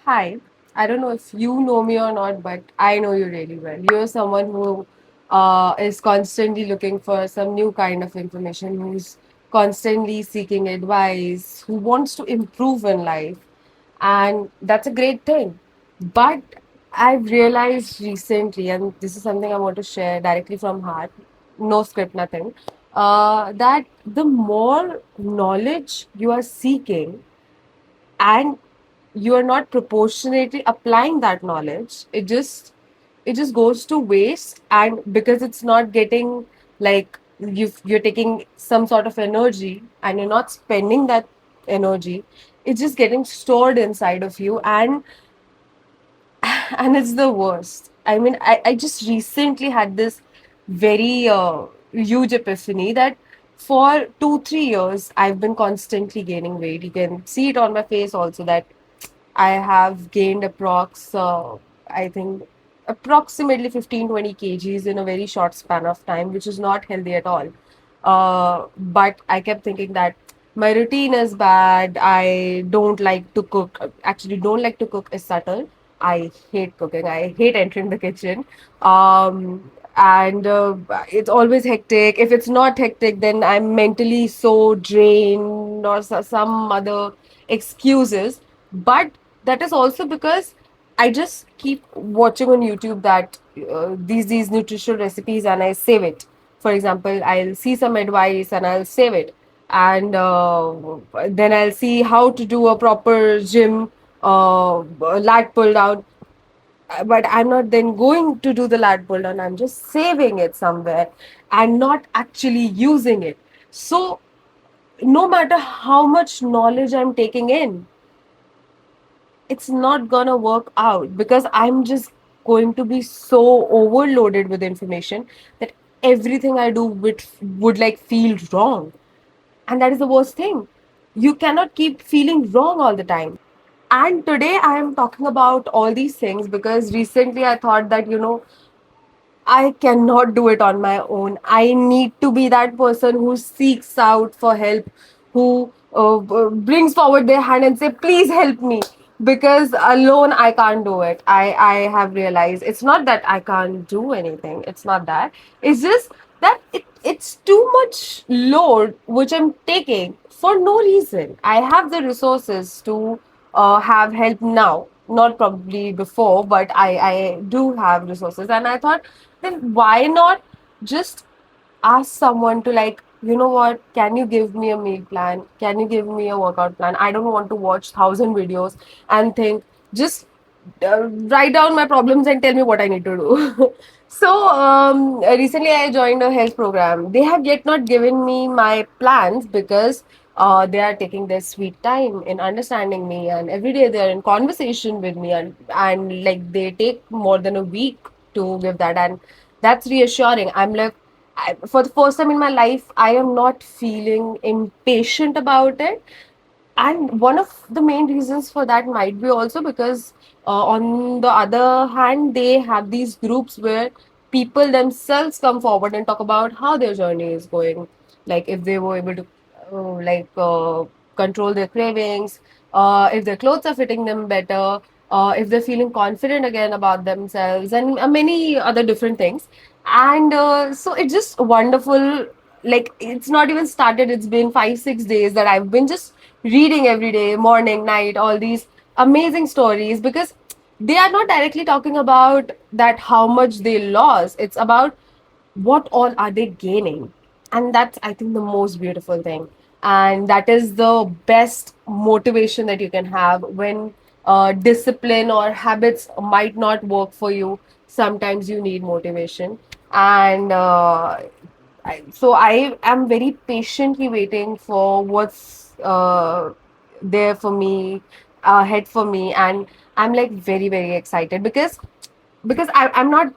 Hi, I don't know if you know me or not, but I know you really well. You're someone who is constantly looking for some new kind of information, who's constantly seeking advice, who wants to improve in life. And that's a great thing. But I've realized recently, and this is something I want to share directly from heart, no script, nothing, that the more knowledge you are seeking, and you are not proportionately applying that knowledge, it just goes to waste. And because it's not getting, like, you're taking some sort of energy and you're not spending that energy, it's just getting stored inside of you. And it's the worst. I mean, I just recently had this very huge epiphany that for 2 3 years I've been constantly gaining weight. You can see it on my face also that I have gained I think, approximately 15 20 kgs in a very short span of time, which is not healthy at all. But I kept thinking that my routine is bad. I don't like to cook. Actually, don't like to cook is subtle. I hate cooking. I hate entering the kitchen. And it's always hectic. If it's not hectic, then I'm mentally so drained or some other excuses. But that is also because I just keep watching on YouTube that these nutritional recipes, and I save it. For example, I'll see some advice and I'll save it, and then I'll see how to do a proper gym lat pull down. But I'm not then going to do the lat pull down. I'm just saving it somewhere and not actually using it. So no matter how much knowledge I'm taking in, it's not gonna work out because I'm just going to be so overloaded with information that everything I do would like feel wrong. And that is the worst thing. You cannot keep feeling wrong all the time. And today I am talking about all these things because recently I thought that, I cannot do it on my own. I need to be that person who seeks out for help, who brings forward their hand and say, "Please help me," because alone I can't do it. I have realized it's not that I can't do anything. It's not that. It's just that it's too much load which I'm taking for no reason. I have the resources to have help now, not probably before, but I do have resources. And I thought, then why not just ask someone to, like, you know what, can you give me a meal plan? Can you give me a workout plan? I don't want to watch 1,000 videos and think, just write down my problems and tell me what I need to do. So recently I joined a health program. They have yet not given me my plans because they are taking their sweet time in understanding me, and every day they are in conversation with me, and like they take more than a week to give that. And that's reassuring. I'm like, for the first time in my life, I am not feeling impatient about it. And one of the main reasons for that might be also because, on the other hand, they have these groups where people themselves come forward and talk about how their journey is going. Like if they were able to, control their cravings, if their clothes are fitting them better, if they're feeling confident again about themselves, and many other different things. And so it's just wonderful. Like, it's not even started, it's been 5 6 days that I've been just reading every day, morning, night, all these amazing stories, because they are not directly talking about that how much they lost. It's about what all are they gaining. And that's, I think, the most beautiful thing. And that is the best motivation that you can have when discipline or habits might not work for you. Sometimes you need motivation. And so I am very patiently waiting for what's there for me, ahead for me. And I'm like very very excited because I'm not,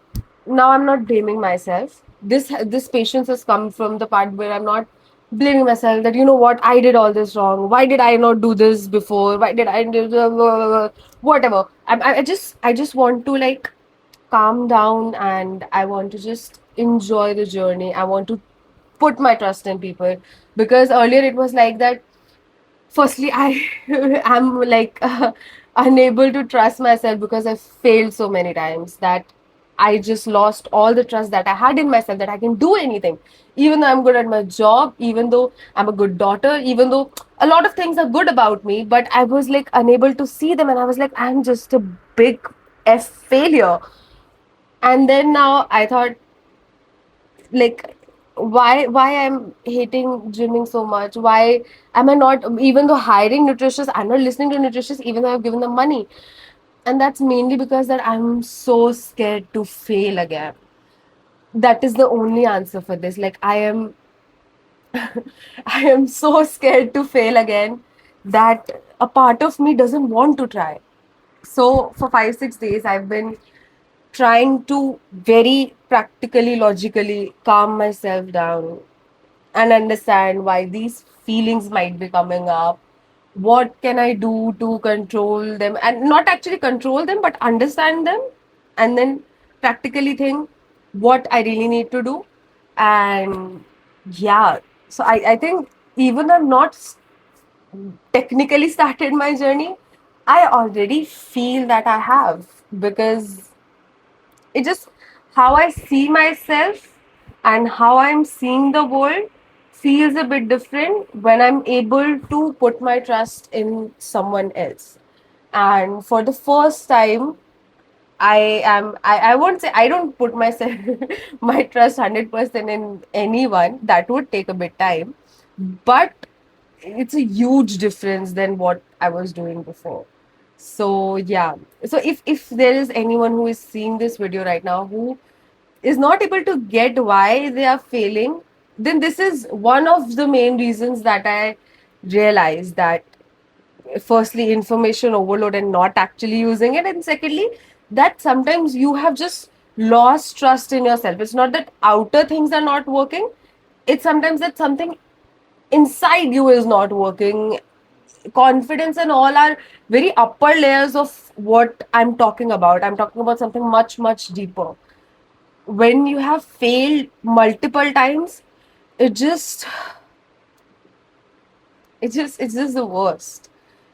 now I'm not blaming myself. This patience has come from the part where I'm not blaming myself that, you know what, I did all this wrong. Why did I not do this before? Why did I do whatever? I just want to, like, calm down, and I want to just enjoy the journey. I want to put my trust in people, because earlier it was like that. Firstly, I am like unable to trust myself because I failed so many times that I just lost all the trust that I had in myself that I can do anything. Even though I'm good at my job, even though I'm a good daughter, even though a lot of things are good about me, but I was like unable to see them and I was like, I'm just a big F failure. And then now I thought, like, why I'm hating gymming so much? Why am I not, even though hiring nutritious, I'm not listening to nutritious even though I've given them money? And that's mainly because that I'm so scared to fail again. That is the only answer for this. Like, I am I am so scared to fail again that a part of me doesn't want to try. So for 5 6 days I've been trying to very practically, logically calm myself down and understand why these feelings might be coming up. What can I do to control them? And not actually control them, but understand them. And then practically think what I really need to do. And yeah, so I think even though I'm not technically started my journey, I already feel that I have, because it just, how I see myself and how I'm seeing the world feels a bit different when I'm able to put my trust in someone else. And for the first time, I won't say I don't put myself my trust 100% in anyone. That would take a bit time. But it's a huge difference than what I was doing before. So yeah. So if there is anyone who is seeing this video right now who is not able to get why they are failing, then this is one of the main reasons that I realized that, firstly, information overload and not actually using it, and secondly, that sometimes you have just lost trust in yourself. It's not that outer things are not working, it's sometimes that something inside you is not working. Confidence and all are very upper layers of what I'm talking about. I'm talking about something much, much deeper. When you have failed multiple times, it just it's just the worst.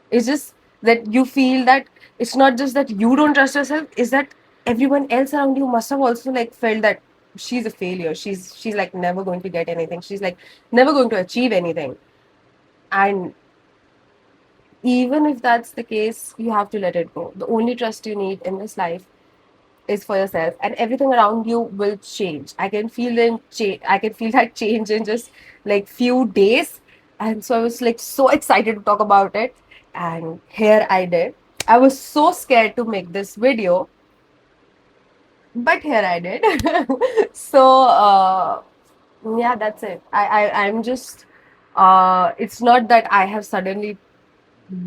It's just that you feel that it's not just that you don't trust yourself, is that everyone else around you must have also like felt that she's a failure, she's like never going to get anything, she's like never going to achieve anything. And even if that's the case, you have to let it go. The only trust you need in this life is for yourself, and everything around you will change. I can feel I can feel that change in just like few days. And so I was like so excited to talk about it, and here I did. I was so scared to make this video, but here I did. So yeah, that's it. I'm just it's not that I have suddenly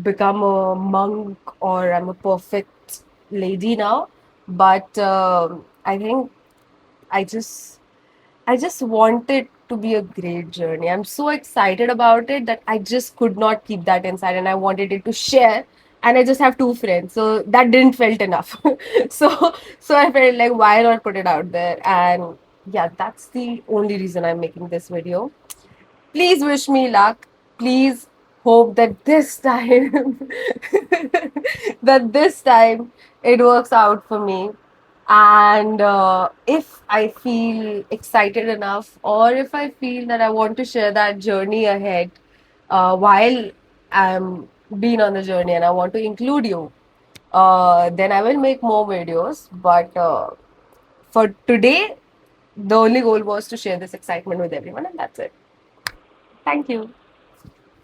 become a monk or I'm a perfect lady now, but I think I just I just want it to be a great journey. I'm so excited about it that I just could not keep that inside and I wanted it to share. And I just have two friends, so that didn't felt enough. so so I felt like why not put it out there? And yeah, that's the only reason I'm making this video. Please wish me luck. Please hope that this time that this time it works out for me. And if I feel excited enough, or if I feel that I want to share that journey ahead, while I'm being on the journey and I want to include you, then I will make more videos. But for today, the only goal was to share this excitement with everyone, and that's it. Thank you.